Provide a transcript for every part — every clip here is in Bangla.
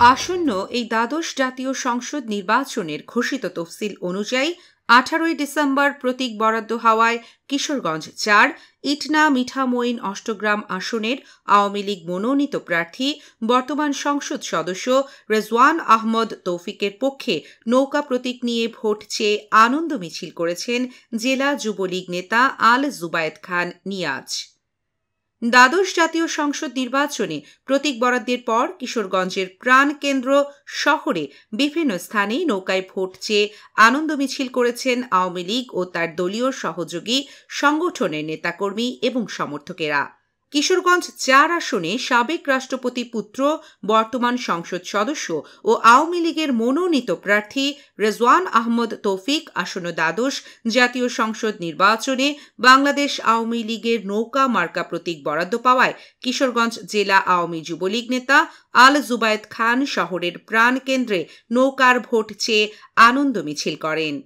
আসন্ন এই দ্বাদশ জাতীয় সংসদ নির্বাচনের ঘোষিত তফসিল অনুযায়ী 18 ডিসেম্বর প্রতীক বরাদ্দ হওয়ায় কিশোরগঞ্জ 4, ইটনা মিঠামইন অষ্টগ্রাম আসনের আওয়ামী লীগ মনোনীত প্রার্থী বর্তমান সংসদ সদস্য রেজওয়ান আহমদ তৌফিকের পক্ষে নৌকা প্রতীক নিয়ে ভোট চেয়ে আনন্দ মিছিল করেছেন জেলা যুবলীগ নেতা আল জুবায়েদ খান নিয়াজ। দ্বাদশ জাতীয় সংসদ নির্বাচনে প্রতীক বরাদ্দের পর কিশোরগঞ্জের প্রাণকেন্দ্র শহরে বিভিন্ন স্থানে নৌকায় ভোট চেয়ে আনন্দ মিছিল করেছেন আওয়ামী লীগ ও তার দলীয় সহযোগী সংগঠনের নেতাকর্মী এবং সমর্থকেরা। কিশোরগঞ্জ 4 আসনে সাবেক রাষ্ট্রপতি পুত্র বর্তমান সংসদ সদস্য ও আওয়ামী লীগের মনোনীত প্রার্থী রেজওয়ান আহমদ তৌফিক আসন্ন দ্বাদশ জাতীয় সংসদ নির্বাচনে বাংলাদেশ আওয়ামী লীগের নৌকা মার্কা প্রতীক বরাদ্দ পাওয়ায় কিশোরগঞ্জ জেলা আওয়ামী যুবলীগ নেতা আল জুবায়েদ খান শহরের প্রাণকেন্দ্রে নৌকার ভোট চেয়ে আনন্দ মিছিল করেন।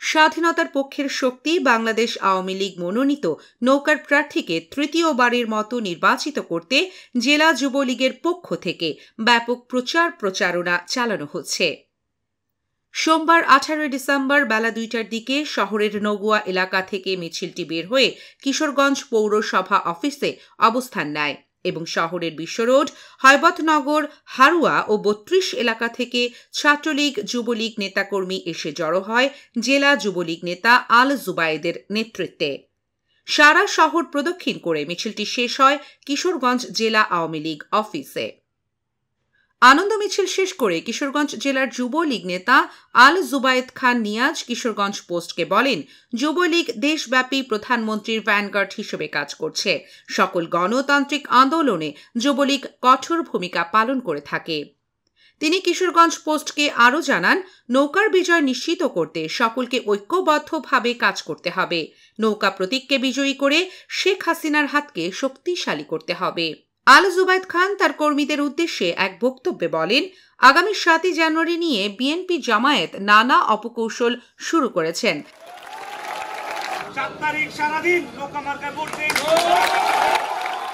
স্বাধীনতার পক্ষের শক্তি বাংলাদেশ আওয়ামী লীগ মনোনীত নৌকার প্রার্থীকে তৃতীয়বারের মতো নির্বাচিত করতে জেলা যুবলীগের পক্ষ থেকে ব্যাপক প্রচারণা চালানো হচ্ছে। সোমবার 18 ডিসেম্বর বেলা 2টার দিকে শহরের নগুয়া এলাকা থেকে মিছিলটি বের হয়ে কিশোরগঞ্জ পৌরসভা অফিসে অবস্থান নেয় এবং শহরের বিশ্বরোড, হৈবতনগর, হারুয়া ও 32 এলাকা থেকে ছাত্রলীগ যুবলীগ নেতাকর্মী এসে জড়ো হয় জেলা যুবলীগ নেতা আল জুবায়েদের নেতৃত্বে। সারা শহর প্রদক্ষিণ করে মিছিলটি শেষ হয় কিশোরগঞ্জ জেলা আওয়ামী লীগ অফিসে। আনন্দ মিছিল শেষ করে কিশোরগঞ্জ জেলার যুবলীগ নেতা আল জুবায়েদ খান নিয়াজ কিশোরগঞ্জ পোস্টকে বলেন, যুবলীগ দেশব্যাপী প্রধানমন্ত্রীর ভ্যানগার্ড হিসেবে কাজ করছে। সকল গণতান্ত্রিক আন্দোলনে যুবলীগ কঠোর ভূমিকা পালন করে থাকে। তিনি কিশোরগঞ্জ পোস্টকে আরও জানান, নৌকার বিজয় নিশ্চিত করতে সকলকে ঐক্যবদ্ধভাবে কাজ করতে হবে। নৌকা প্রতীককে বিজয়ী করে শেখ হাসিনার হাতকে শক্তিশালী করতে হবে। আল জুবায়েদ খান তার কর্মীদের উদ্দেশ্যে এক বক্তব্যে বলেন, আগামী 7 জানুয়ারি নিয়ে বিএনপি জামায়াত নানা অপকৌশল শুরু করেছেন।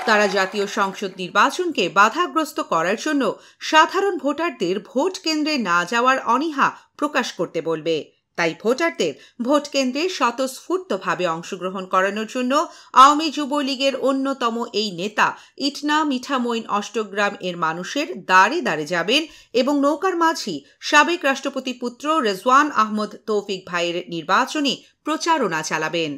তারা জাতীয় সংসদ নির্বাচনকে বাধাগ্রস্ত করার জন্য সাধারণ ভোটারদের ভোট কেন্দ্রে না যাওয়ার অনীহা প্রকাশ করতে বলবে। তাই ভোটারদের ভোট কেন্দ্রে স্বতঃস্ফূর্তভাবে অংশগ্রহণ করানোর জন্য আওয়ামী যুবলীগের অন্যতম এই নেতা ইটনা মিঠামইন অষ্টগ্রাম এর মানুষের দাঁড়ে দাঁড়ে যাবেন এবং নৌকার মাঝি সাবেক রাষ্ট্রপতি পুত্র রেজওয়ান আহমদ তৌফিক ভাইয়ের নির্বাচনী প্রচারণা চালাবেন।